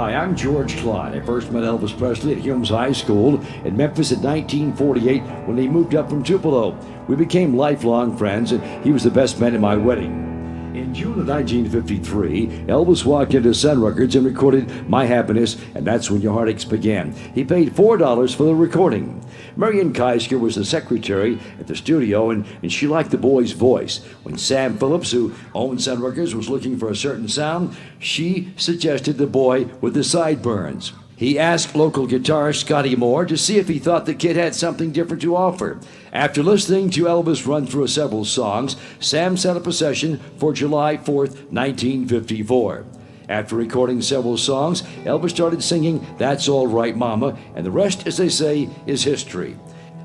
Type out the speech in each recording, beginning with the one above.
Hi, I'm George Clyde. I first met Elvis Presley at Humes High School in Memphis in 1948 when he moved up from Tupelo. We became lifelong friends, and he was the best man at my wedding. In June of 1953, Elvis walked into Sun Records and recorded My Happiness, and that's when your heartaches began. He paid $4 for the recording. Marion Keisker was the secretary at the studio, and she liked the boy's voice. When Sam Phillips, who owned Sun Records, was looking for a certain sound, she suggested the boy with the sideburns. He asked local guitarist Scotty Moore to see if he thought the kid had something different to offer. After listening to Elvis run through several songs, Sam set up a session for July 4th, 1954. After recording several songs, Elvis started singing That's All Right Mama, and the rest, as they say, is history.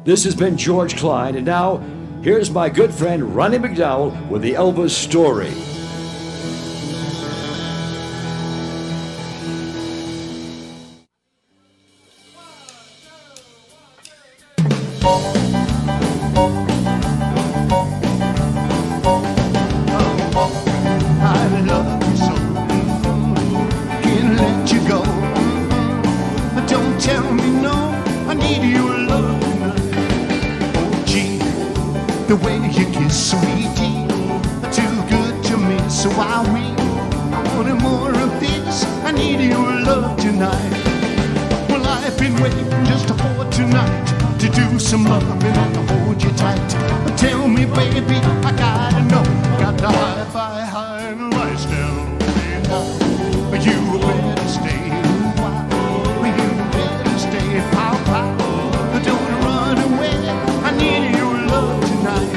This has been George Clyde, and now, here's my good friend Ronnie McDowell with the Elvis story. The way you kiss, sweetie, too good to miss. So I wanted more of this. I need your love tonight. Well, I've been waiting just for tonight to do some loving and hold you tight. But tell me, baby, I gotta know. Got the hi-fi high and lights down. You better stay a while. You better stay pow pow. Don't run away. I need your love tonight.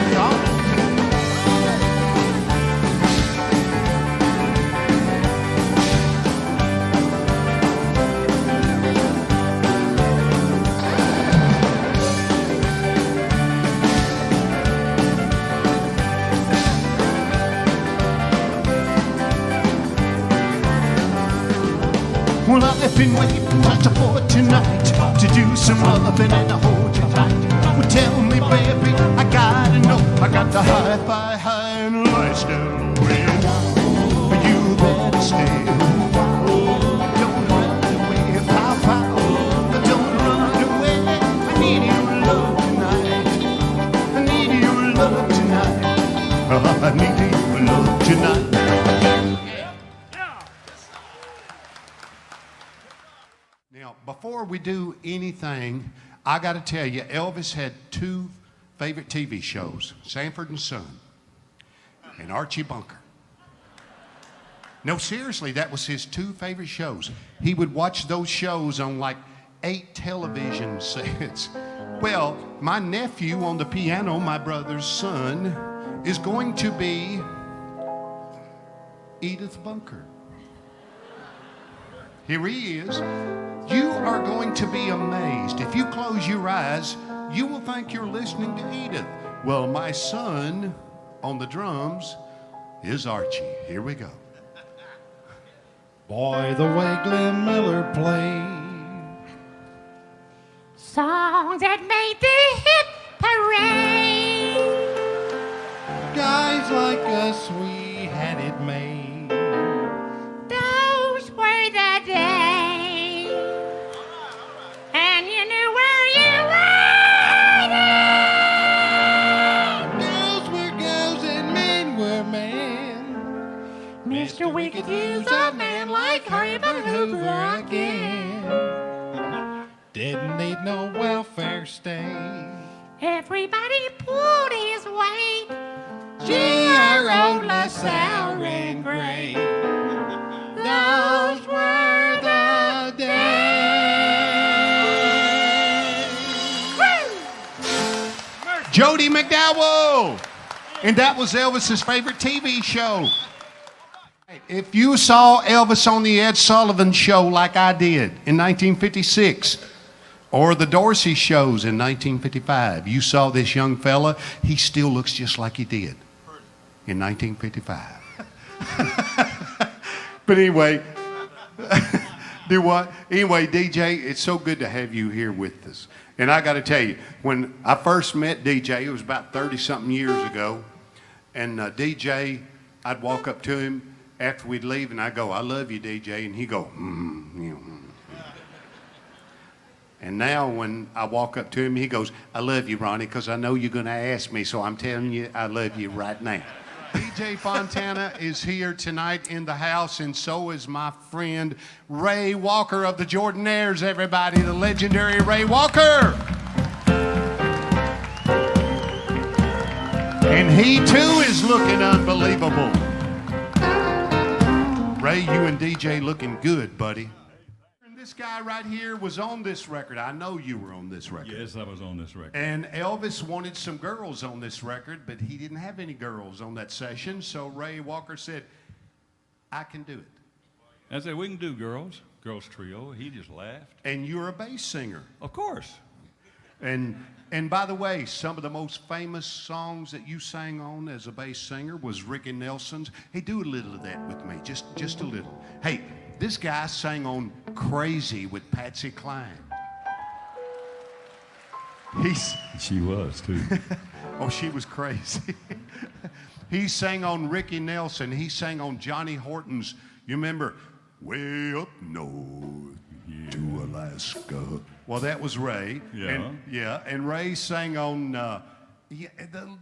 Well, I've been waiting just for tonight to do some loving and hold you tight. Well, tell me, baby, I gotta know. I got the hi-fi high and lights down. You better stay. Don't run away, pow pow. Don't run away. I need your love tonight. I need your love tonight. I need your love tonight. Now, before we do anything, I got to tell you, Elvis had two favorite TV shows, Sanford and Son and Archie Bunker. No, seriously, that was his two favorite shows. He would watch those shows on like 8 television sets. Well, my nephew on the piano, my brother's son, is going to be Edith Bunker. Here he is. You are going to be amazed. If you close your eyes, you will think you're listening to Edith. Well, my son on the drums is Archie. Here we go. Boy, the way Glenn Miller played songs that made the hit parade. Guys like us, we had it made. Those were the days, and you knew where you were then. Girls were girls and men were men. Mr. We could use a man like Herbert Hoover again. Didn't need no welfare state. Everybody pulled his weight. G.R.O. LaSalle ran great. Those were the days. Jody McDowell. And that was Elvis's favorite TV show. If you saw Elvis on the Ed Sullivan Show like I did in 1956, or the Dorsey shows in 1955, you saw this young fella, he still looks just like he did in 1955. But anyway, do what? Anyway, DJ, it's so good to have you here with us. And I got to tell you, when I first met DJ, it was about 30-something years ago, and DJ, I'd walk up to him, after we'd leave, and I go, I love you, DJ, and he go, And now when I walk up to him, he goes, I love you, Ronnie, because I know you're going to ask me, so I'm telling you I love you right now. DJ Fontana is here tonight in the house, and so is my friend Ray Walker of the Jordanaires, everybody, the legendary Ray Walker. And he too is looking unbelievable. Ray, you and DJ looking good, buddy. This guy right here was on this record. I know you were on this record. Yes, I was on this record. And Elvis wanted some girls on this record, but he didn't have any girls on that session, so Ray Walker said, I can do it. I said, we can do girls trio. He just laughed. And you're a bass singer. Of course. And by the way, some of the most famous songs that you sang on as a bass singer was Ricky Nelson's. Hey, do a little of that with me, just a little. Hey, this guy sang on Crazy with Patsy Cline. She was, too. Oh, she was crazy. He sang on Ricky Nelson. He sang on Johnny Horton's, you remember, Way Up North to Alaska. Well, that was Ray. Yeah. And Ray sang on, the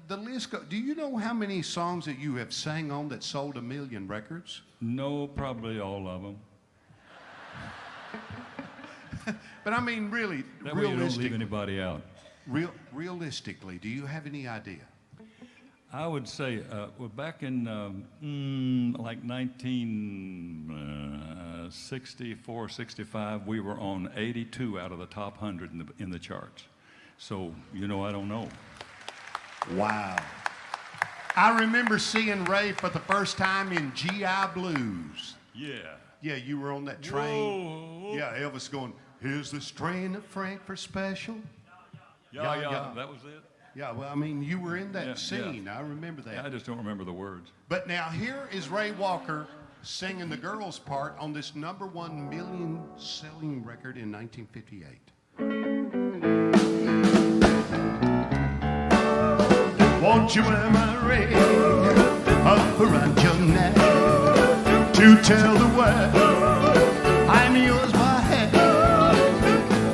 list goes. Do you know how many songs that you have sang on that sold 1 million records? No, probably all of them. But I mean, really, That way you don't leave anybody out. Realistically, do you have any idea? I would say, well, back in like 1964, 65, we were on 82 out of the top 100 in the charts. So, I don't know. Wow. I remember seeing Ray for the first time in G.I. Blues. Yeah. Yeah, you were on that train. Whoa. Yeah, Elvis going, here's this train of Frankfurt Special. Yeah, that was it. Yeah, well, I mean, you were in that Yeah, scene. Yeah. I remember that. Yeah, I just don't remember the words. But now here is Ray Walker singing the girls' part on this #1 million selling record in 1958. Won't you wear my ring up around your neck to tell the world I'm yours by half?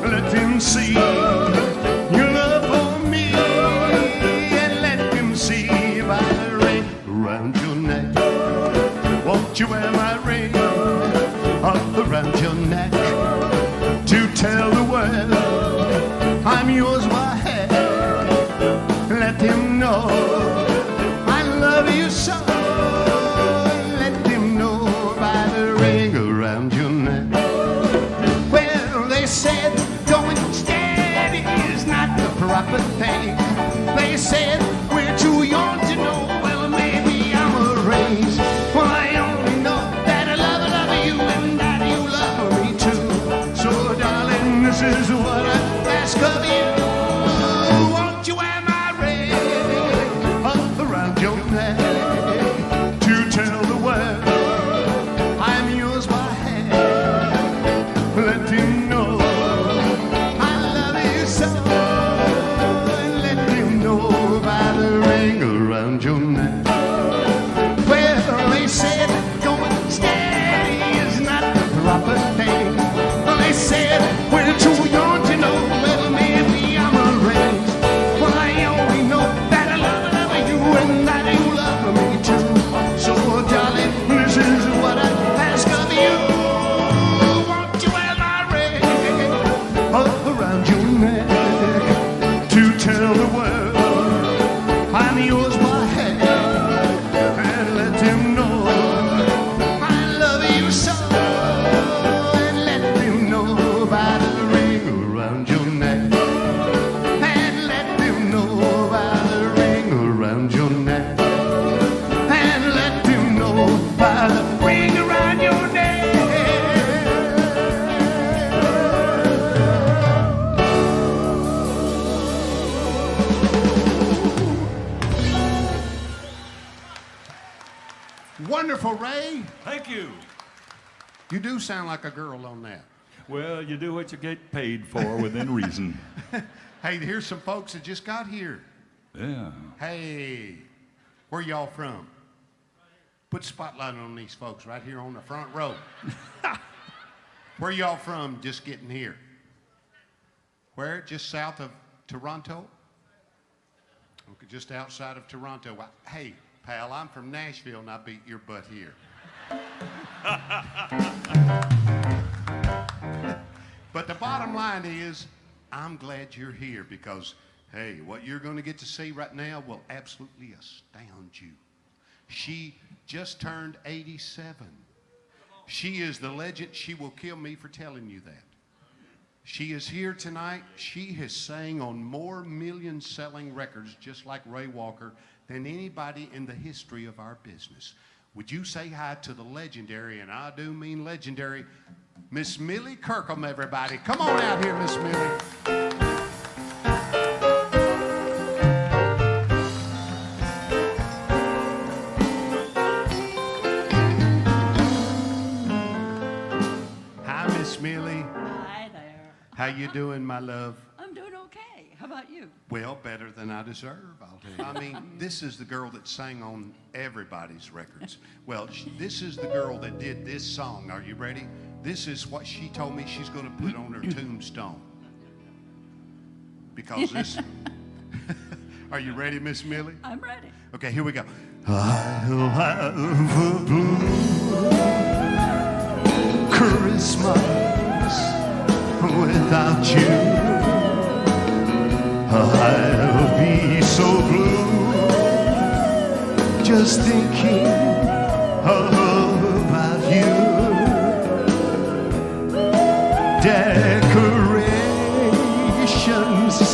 Let them see your love for me, and let them see by the ring around your neck. Won't you wear my ring up around your neck to tell the world I'm yours by half? Let them know I love you so. Let them know by the ring around your neck. Well, they said going steady is not the proper thing. They said we're too young to know. Well, maybe I'm a race. Well, I only know that I love you and that you love me too. So, darling, this is what I ask of you. Won't you wear my ring up around your neck to tell the world I'm yours by half? Let him know I love you so. Let him know by the ring around your neck. Well, they said going steady is not the proper thing. Well, they said we're too young to know. Well, maybe I'm a race. Well, I only know that I love you and that you love me too. So, darling, this is what I ask of you. Won't you wear my ring up around your neck to tell the world I'm yours by half, and let them know I love you so, and let them know by the ring around your neck, and let them know by the ring around your neck, and let them know by the ring around your neck. Wonderful, Ray. Thank you. You do sound like a girl on that. Well, you do what you get paid for within reason. Hey, here's some folks that just got here. Yeah. Hey, where y'all from? Put spotlight on these folks right here on the front row. Where y'all from just getting here? Where? Just south of Toronto? Okay, just outside of Toronto. Hey, pal, I'm from Nashville and I beat your butt here. But the bottom line is, I'm glad you're here because, hey, what you're going to get to see right now will absolutely astound you. She just turned 87. She is the legend. She will kill me for telling you that. She is here tonight. She has sang on more million-selling records, just like Ray Walker, than anybody in the history of our business. Would you say hi to the legendary, and I do mean legendary, Miss Millie Kirkham, everybody. Come on out here, Miss Millie. Hi, Miss Millie. Hi there. How you doing, my love? I'm doing okay. How about you? Well, better than I deserve, I'll tell you. I mean, this is the girl that sang on everybody's records. Well, this is the girl that did this song. Are you ready? This is what she told me she's going to put on her tombstone. Because this... Are you ready, Miss Millie? I'm ready. Okay, here we go. I'll have a blue Christmas without you. I'll be so blue just thinking about you. Decorations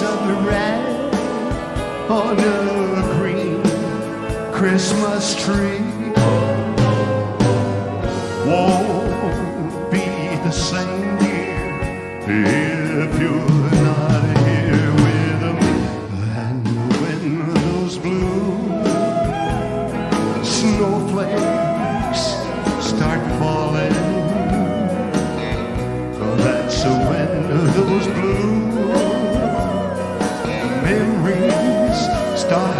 of red on a green Christmas tree won't be the same, dear, if you're not here with me. And when those blue snowflakes start falling, that's when those blue memories start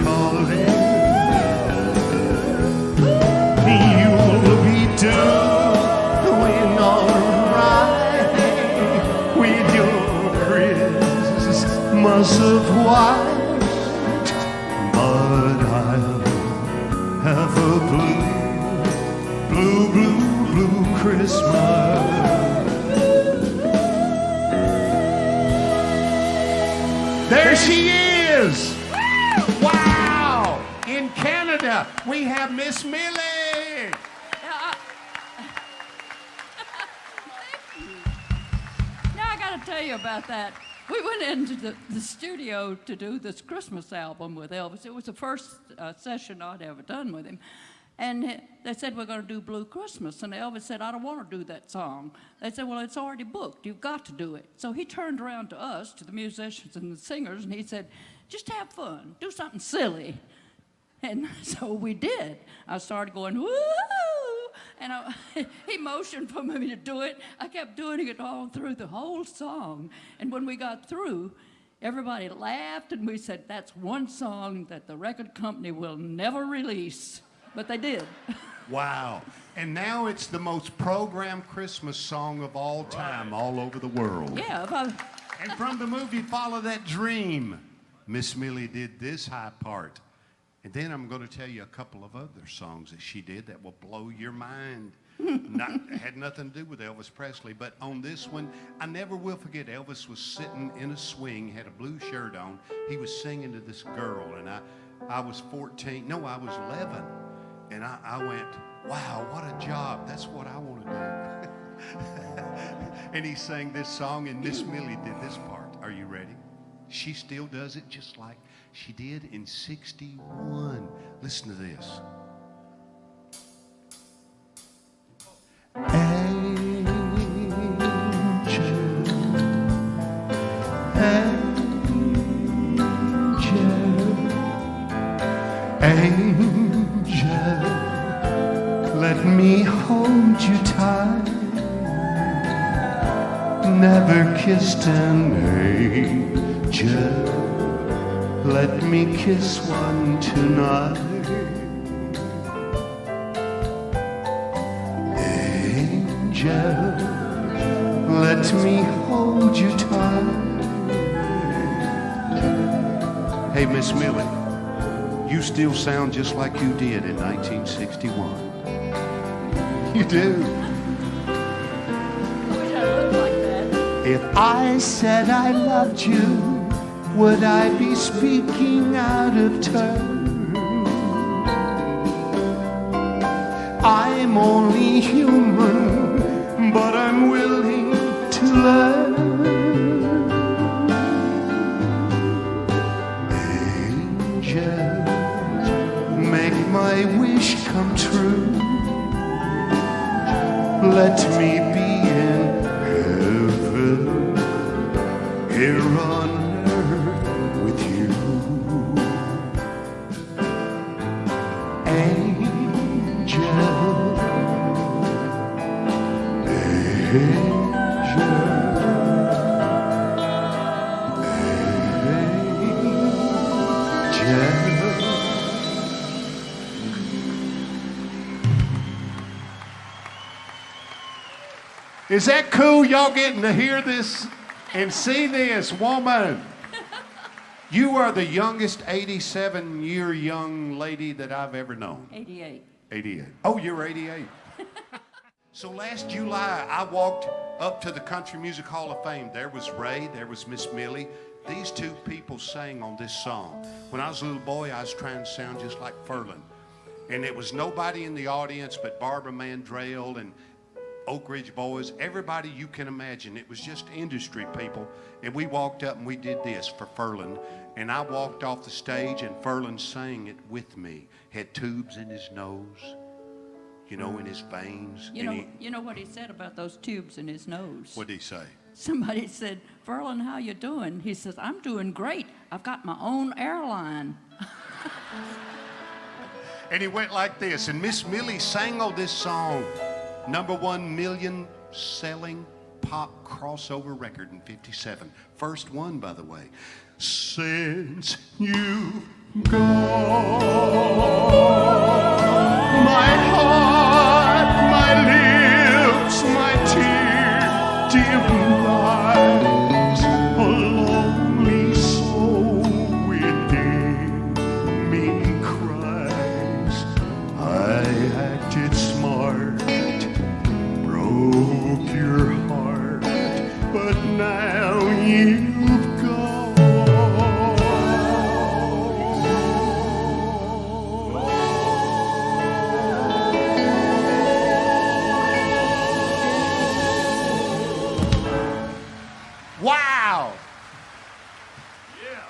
calling. You'll be doing alright with your Christmas of white, but I'll have a blue Christmas. There she is! Wow! In Canada, we have Miss Millie! Now I got to tell you about that. We went into the studio to do this Christmas album with Elvis. It was the first session I'd ever done with him. And they said, we're going to do Blue Christmas. And Elvis said, I don't want to do that song. They said, well, it's already booked. You've got to do it. So he turned around to us, to the musicians and the singers, and he said, just have fun. Do something silly. And so we did. I started going, woo! And he motioned for me to do it. I kept doing it all through the whole song. And when we got through, everybody laughed, and we said, that's one song that the record company will never release. But they did. Wow. And now it's the most programmed Christmas song of all time, all over the world. Yeah. And from the movie Follow That Dream, Miss Millie did this high part. And then I'm going to tell you a couple of other songs that she did that will blow your mind. Had nothing to do with Elvis Presley, but on this one, I never will forget. Elvis was sitting in a swing, had a blue shirt on. He was singing to this girl, and I was 14. No, I was 11. And I went, wow, what a job. That's what I want to do. And he sang this song, and Miss Millie did this part. Are you ready? She still does it just like she did in '61. Listen to this. Angel, let me hold you tight. Never kissed an angel. Let me kiss one tonight. let me hold you tight. Hey, Miss Millie, you still sound just like you did in 1961. You do. Wish I looked like that. If I said I loved you, would I be speaking out of turn? I'm only human, but I'm willing to learn. Angels, make my wish come true. Let me be in heaven, here on earth with you. Angel, Is that cool, y'all getting to hear this and see this, woman? You are the youngest 87-year young lady that I've ever known. 88. 88. Oh, you're 88. So last July, I walked up to the Country Music Hall of Fame. There was Ray, there was Miss Millie. These two people sang on this song. When I was a little boy, I was trying to sound just like Furlan. And it was nobody in the audience but Barbara Mandrell and Oak Ridge Boys, everybody you can imagine. It was just industry people. And we walked up and we did this for Furlan. And I walked off the stage and Furlan sang it with me. Had tubes in his nose, you know, in his veins. You know what he said about those tubes in his nose? What'd he say? Somebody said, Furlan, how you doing? He says, I'm doing great. I've got my own airline. And he went like this. And Miss Millie sang on this song. #1 million selling pop crossover record in '57. First one, by the way. Since you gone, my heart, my lips, my tear-dim eyes, a lonely soul within me cries. I acted smart, broke your heart, but now you've gone. Wow! Yeah.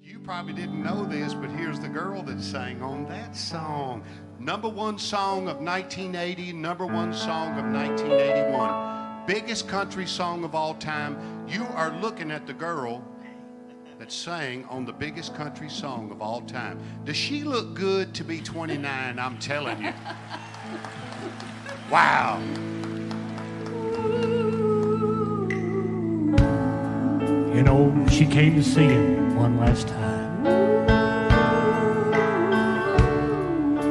You probably didn't know this, but here's the girl that sang on that song. #1 song of 1980, #1 song of 1981. Biggest country song of all time. You are looking at the girl that sang on the biggest country song of all time. Does she look good to be 29? I'm telling you. Wow. You know, she came to see him one last time.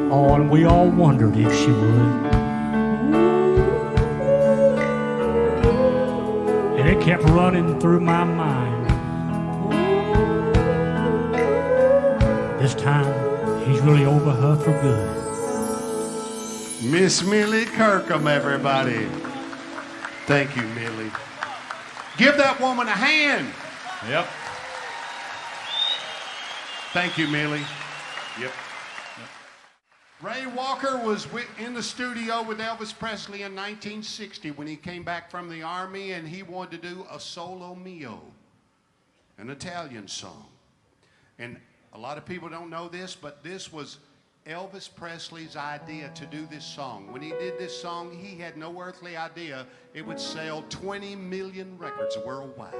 Oh, and we all wondered if she would. And it kept running through my mind. This time, he's really over her for good. Miss Millie Kirkham, everybody. Thank you, Millie. Give that woman a hand. Yep. Thank you, Millie. Yep. Ray Walker was in the studio with Elvis Presley in 1960 when he came back from the Army, and he wanted to do a solo mio, an Italian song. And a lot of people don't know this, but this was Elvis Presley's idea to do this song. When he did this song, he had no earthly idea it would sell 20 million records worldwide.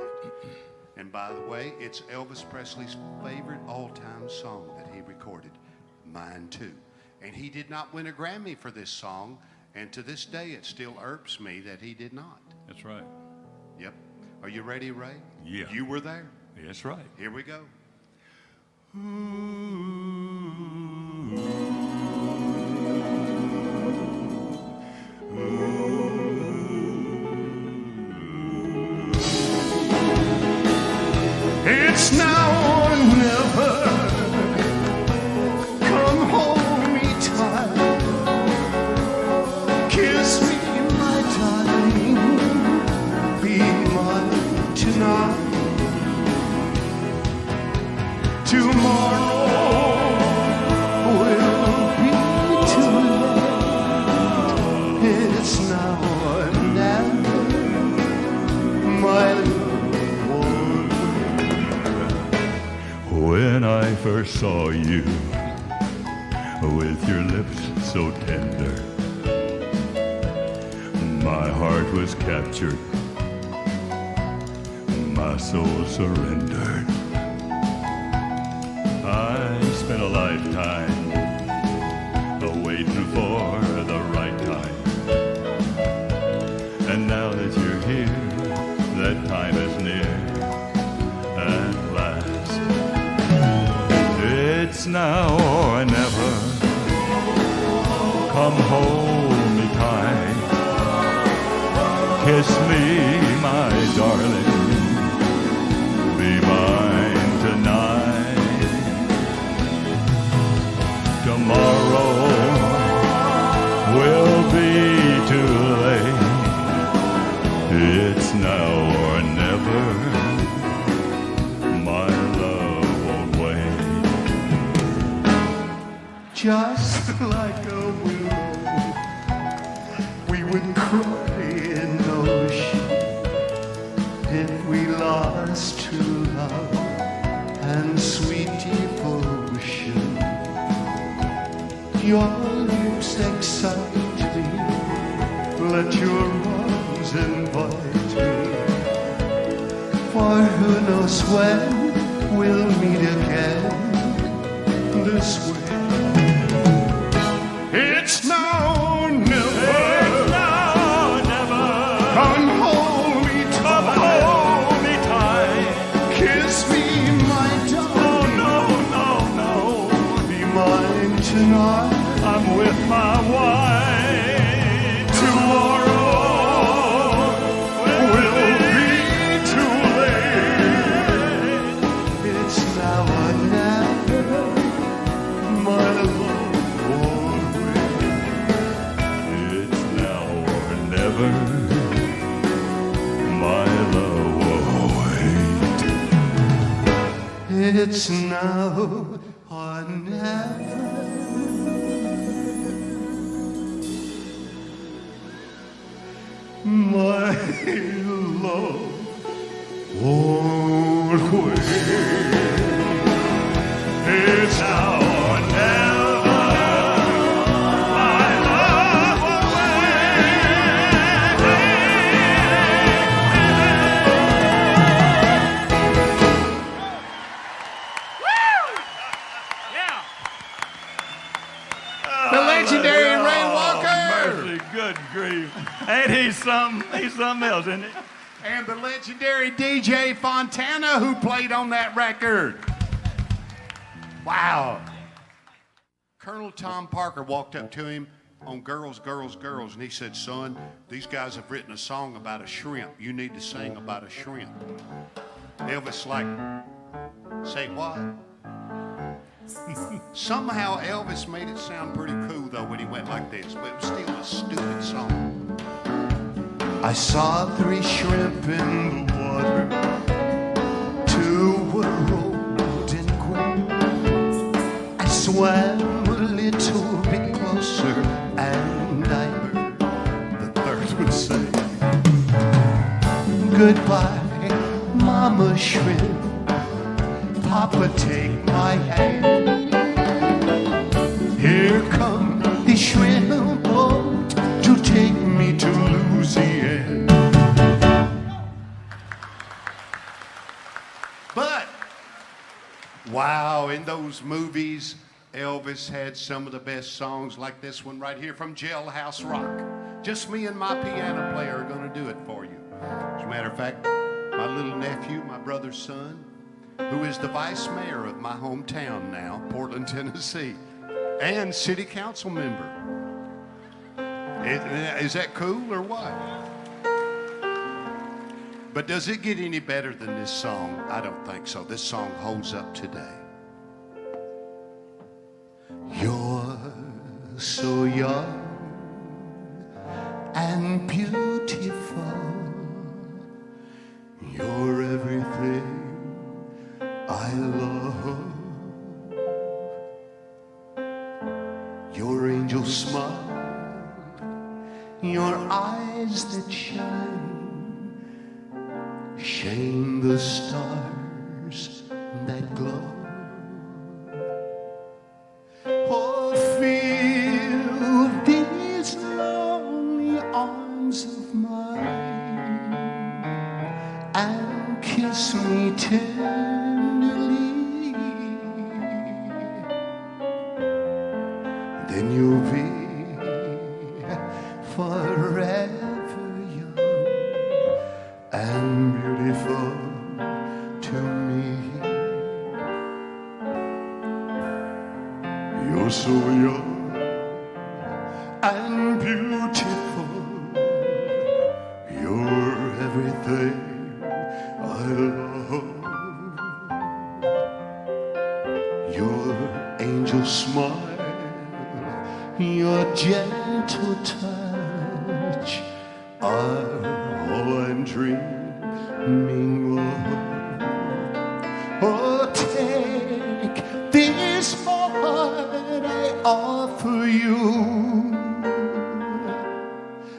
And by the way, it's Elvis Presley's favorite all-time song that he recorded, mine too. And he did not win a Grammy for this song, and to this day it still irks me that he did not. That's right. Yep. Are you ready, Ray? Yeah. You were there? That's right. Here we go. first saw you, with your lips so tender, my heart was captured, my soul surrendered. I spent a lifetime waiting for the right time, and now that you're here, that time is near at last. It's now or never. Come hold me tight, kiss me, my darling, be mine tonight. Tomorrow will be too late. It's now or never. My love won't wait. Just like a willow, we would cry in the ocean if we lost true love and sweet devotion. Your lips excite me, let your arms invite me, for who knows when we'll meet again this way. It's now or never. It's now or never. Come hold me Come tight, hold me tight. kiss me, my Oh darling, no, no, no. be mine tonight. I'm with my wife. Tomorrow Will be too late. It's now or never. My love won't wait. It's now or never. My love will wait. It's now or never. My love won't wait. It's now or never. My love will The legendary Ray Walker. Mercy, good grief. Ain't he something? He's something else, isn't he? And the legendary DJ Fontana, who played on that record. Wow. Colonel Tom Parker walked up to him on Girls, Girls, Girls, and he said, son, these guys have written a song about a shrimp. You need to sing about a shrimp. Elvis like, say what? Somehow Elvis made it sound pretty cool, though, when he went like this, but it was still a stupid song. I saw 3 shrimp in the water, 2 were rolled in grain. I swam a little bit closer, and I heard the third would say, goodbye, Mama Shrimp, Papa, take my hand. Here come the shrimp boat to take me to Louisiana. But, wow, in those movies, Elvis had some of the best songs like this one right here from Jailhouse Rock. Just me and my piano player are going to do it for you. As a matter of fact, my little nephew, my brother's son, who is the vice mayor of my hometown now, Portland, Tennessee, and city council member. Is that cool or what? But does it get any better than this song? I don't think so. This song holds up today. You're so young and beautiful. You're everything I love. Your angel smile, your eyes that shine the stars that glow. and kiss me tenderly, then you'll be forever young and beautiful to me. You're so young and beautiful. You're everything I love. Your angel smile, your gentle touch are all I'm dreaming of. Oh, take this heart I offer you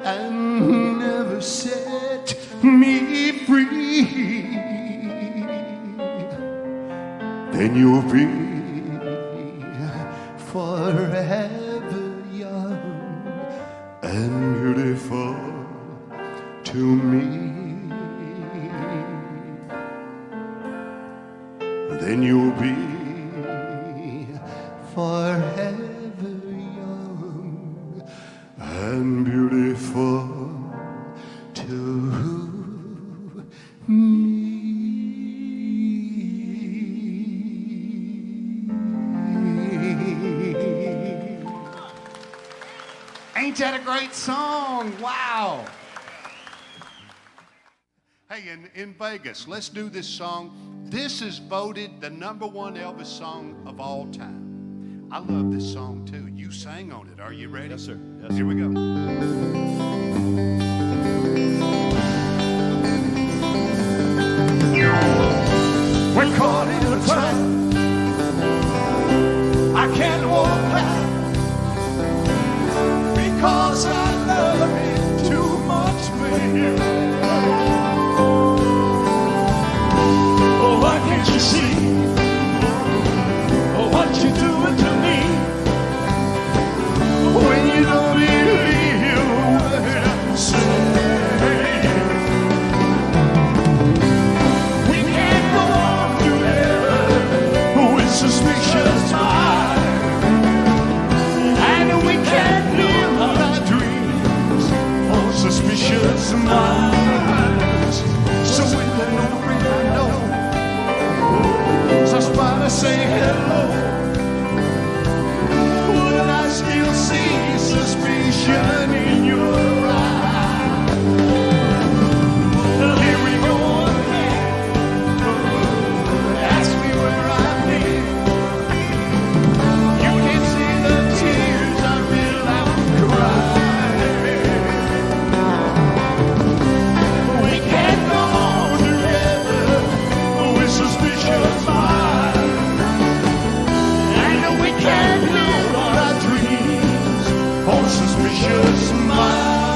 and never set me free. Then you'll be forever young and beautiful to me. Then you'll be forever young and beautiful to me. Ain't that a great song? Wow. Hey, in Vegas, let's do this song. This is voted the #1 Elvis song of all time. I love this song too. You sang on it. Are you ready? Yes, sir. Yes, Here we go. We're caught in a trap. I can't walk back because I love it too much with you. Oh, why can't you see what you're doing to me when you don't believe a word I say? We can't go on together with suspicious minds, and we can't live our dreams on suspicious minds. So when the no ring I know, so I say hello, would I still see suspicion in your eyes? Here we go again. Ask me where I've been. You can see the tears I feel I'm crying. We can't go on together with suspicious minds, and we can't live our dreams on suspicious minds.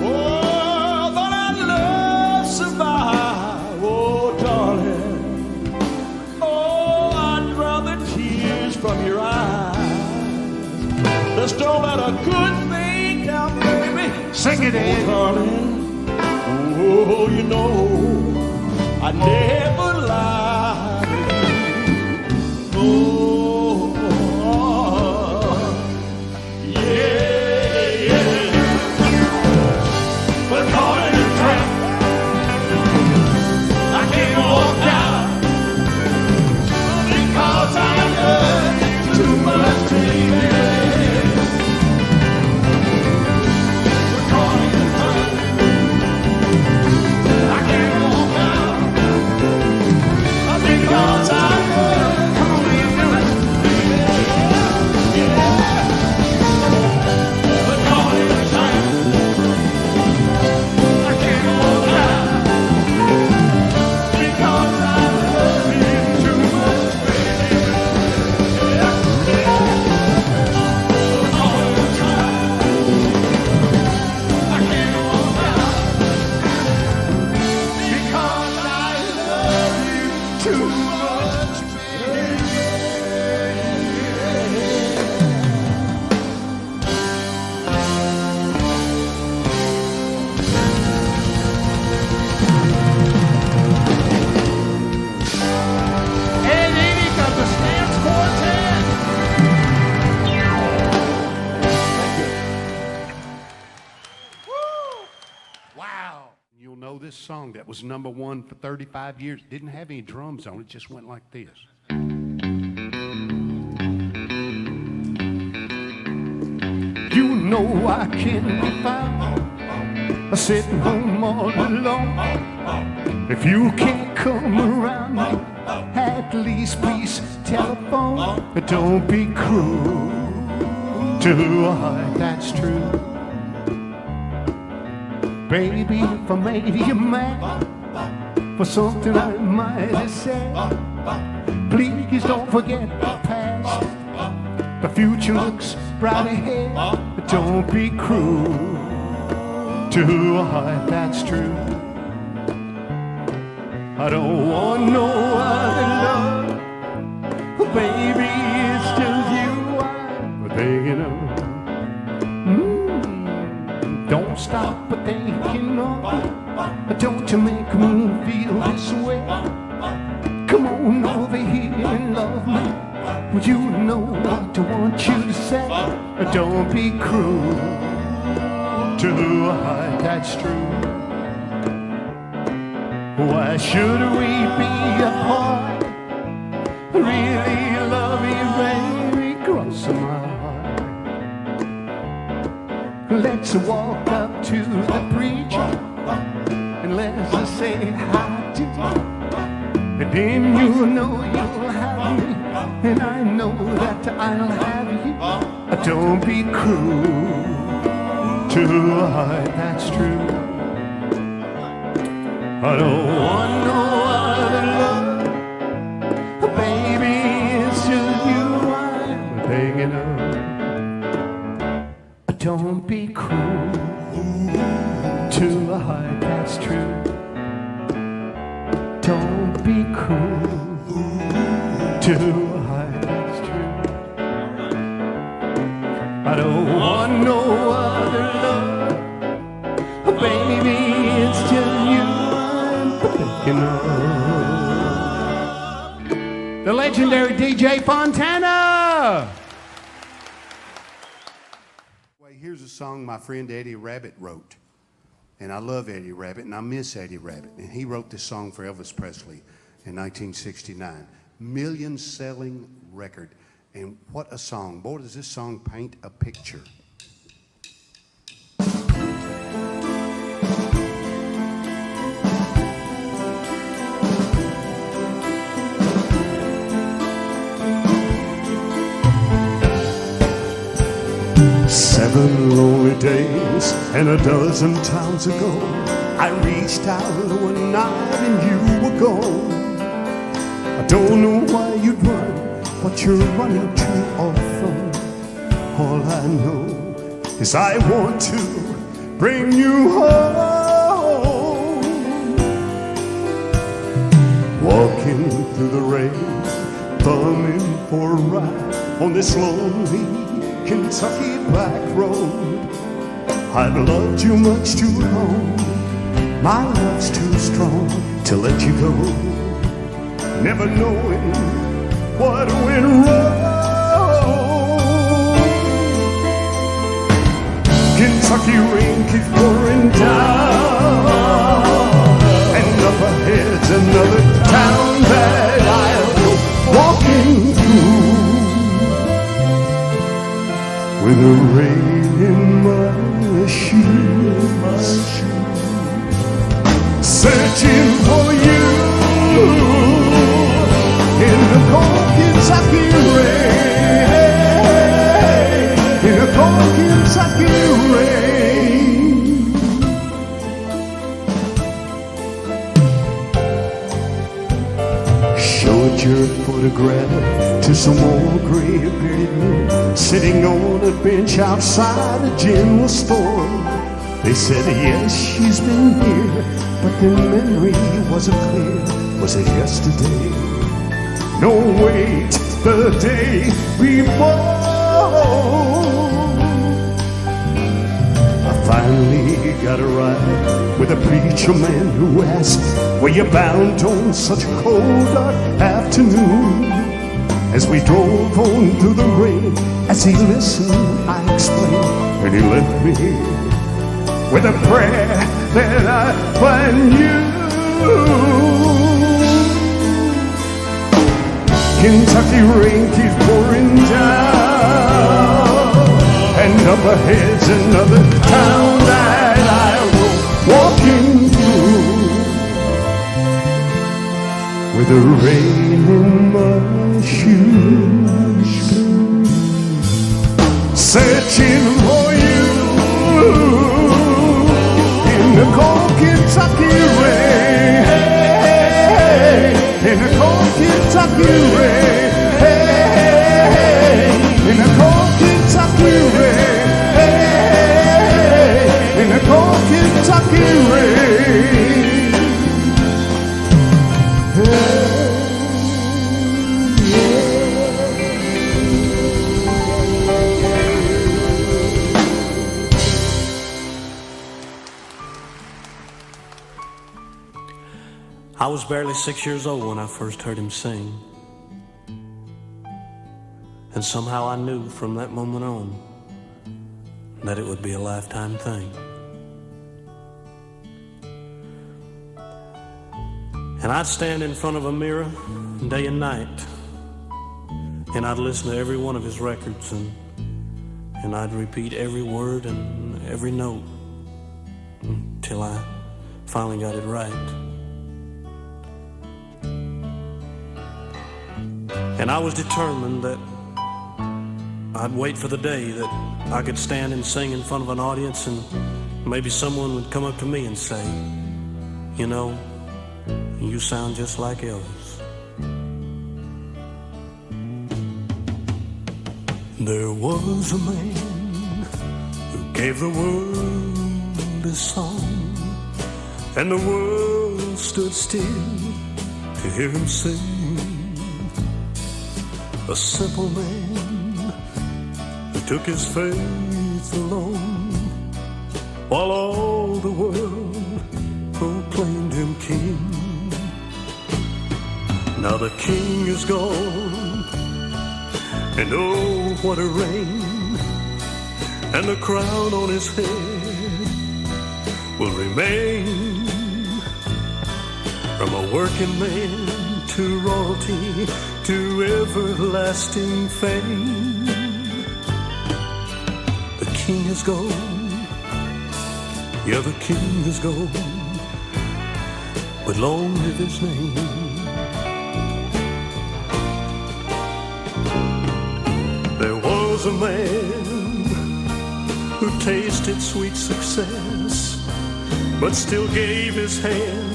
Oh, but our love survive, oh darling. Oh, I'd rather tears from your eyes. Let's don't let a good thing come, baby. Sing it, Ed. Oh, darling. Oh, you know I never lied. Oh, yeah, yeah. We're caught in a trap. I can't walk out because I love you too much, baby. We're caught in a trap. I can't walk out because I love you. Come on in, do it. know this song that was #1 for 35 years? Didn't have any drums on it, just went like this. You know I can't be found sitting home all alone. If you can't come around me, at least please telephone. But don't be cruel to a heart that's true. Baby, if I made you mad for something I might have said, please don't forget the past. The future looks bright ahead, but don't be cruel to a heart that's true. I don't want no other love, baby, it's just you I'm thinking of. Don't stop thinking of, don't you make me feel this way. Come on over here and love me. Would you know what I want you to say? Don't be cruel to a heart that's true. Why should we be apart? Really love you, baby, cross my heart. Let's walk up to the preacher and let's say I do. And then you know you'll have me, and I know that I'll have you. Don't be cruel to a heart that's true. I don't want no other love, baby, it's just you I'm thinking of. Don't be cruel to a heart that's true. Don't be cruel to a heart that's true. I don't want no other love, baby, it's just you I'm thinking of. The legendary DJ Fontana. Here's a song my friend Eddie Rabbitt wrote. And I love Eddie Rabbitt, and I miss Eddie Rabbitt. And he wrote this song for Elvis Presley in 1969. Million-selling record. And what a song. Boy, does this song paint a picture. Seven lonely days and a dozen times ago, I reached out one night and you were gone. I don't know why you'd run, but you're running too often. All I know is I want to bring you home. Walking through the rain, thumbing for a ride on this lonely Kentucky back road. I've loved you much too long. My love's too strong to let you go. Never knowing what went wrong. Kentucky rain keeps pouring down, and up ahead's another town that I'll go walking through. With the rain in my shoes, searching for you in the cold Kentucky rain, in the cold Kentucky rain. Showed your photograph to some old gray-bearded men sitting on a bench outside a general store. They said, yes, she's been here, but their memory wasn't clear. Was it yesterday? No, wait, the day before. I finally got a ride with a preacher man who asked, were you bound on such a cold, dark afternoon? As we drove on through the rain, as he listened, I explained, and he left me with a prayer that I find you. Kentucky rain keeps pouring down, and up ahead's another town that I'll go walking through, with the rain in my shoes, searching for you in the cold Kentucky rain, in the cold Kentucky rain, in the cold Kentucky rain, in the cold Kentucky rain. I was barely 6 years old when I first heard him sing. And somehow I knew from that moment on that it would be a lifetime thing. And I'd stand in front of a mirror day and night, and I'd listen to every one of his records, and I'd repeat every word and every note until I finally got it right. And I was determined that I'd wait for the day that I could stand and sing in front of an audience, and maybe someone would come up to me and say, you know, you sound just like Elvis. There was a man who gave the world a song, and the world stood still to hear him sing. A simple man who took his faith alone, while all the world proclaimed him king. Now the king is gone, and oh, what a reign, and the crown on his head will remain. From a working man to royalty, to everlasting fame, the king is gone, yeah, the king is gone, but long live his name. There was a man who tasted sweet success, but still gave his hand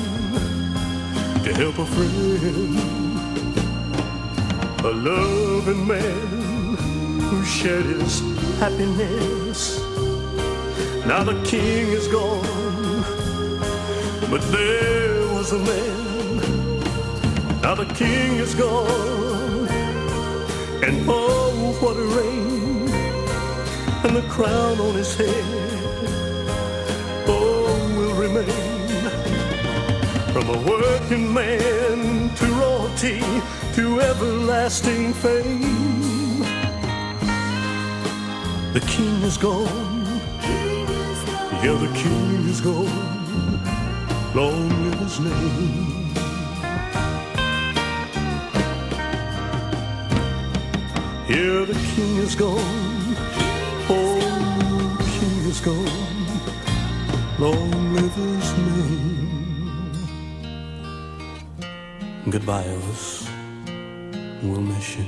to help a friend. A loving man who shared his happiness. Now the king is gone, but there was a man. Now the king is gone, and oh, what a reign, and the crown on his head, oh, will remain. From a working man to royalty, to everlasting fame, the king is gone, yeah, the king is gone, long live his name. Yeah, the king is gone, oh, the king is gone, long live his name. Goodbye, Elvis. We'll miss you.